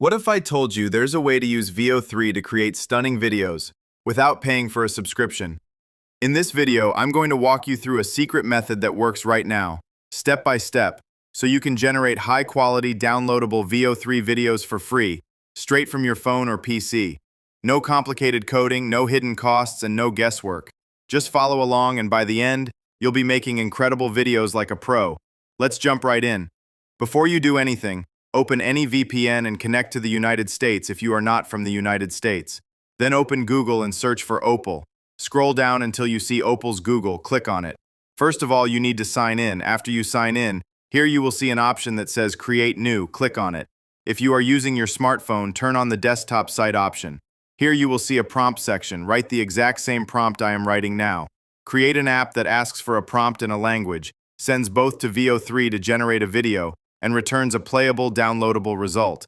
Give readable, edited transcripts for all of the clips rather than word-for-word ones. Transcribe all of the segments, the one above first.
What if I told you there's a way to use VO3 to create stunning videos without paying for a subscription? In this video, I'm going to walk you through a secret method that works right now, step by step, so you can generate high-quality, downloadable VO3 videos for free, straight from your phone or PC. No complicated coding, no hidden costs, and no guesswork. Just follow along, and by the end, you'll be making incredible videos like a pro. Let's jump right in. Before you do anything, open any VPN and connect to the United States if you are not from the United States. Then open Google and search for Opal. Scroll down until you see Opal's Google, click on it. First of all, you need to sign in. After you sign in, here you will see an option that says Create New, click on it. If you are using your smartphone, turn on the desktop site option. Here you will see a prompt section. Write the exact same prompt I am writing now. Create an app that asks for a prompt in a language, sends both to VO3 to generate a video, and returns a playable, downloadable result.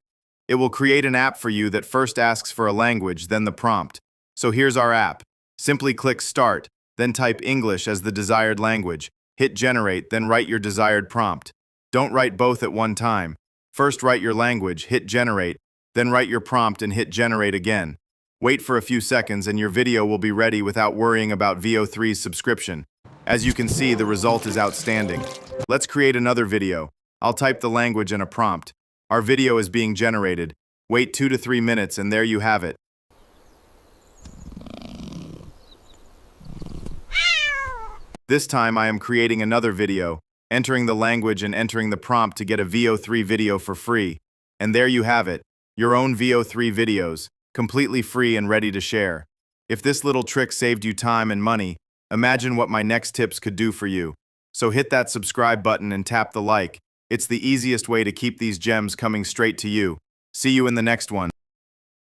It will create an app for you that first asks for a language, then the prompt. So here's our app. Simply click Start, then type English as the desired language. Hit Generate, then write your desired prompt. Don't write both at one time. First write your language, hit Generate, then write your prompt and hit Generate again. Wait for a few seconds and your video will be ready without worrying about VO3's subscription. As you can see, the result is outstanding. Let's create another video. I'll type the language and a prompt. Our video is being generated. Wait 2 to 3 minutes and there you have it. This time I am creating another video, entering the language and entering the prompt to get a VO3 video for free. And there you have it, your own VO3 videos, completely free and ready to share. If this little trick saved you time and money, imagine what my next tips could do for you. So hit that subscribe button and tap the like. It's the easiest way to keep these gems coming straight to you. See you in the next one.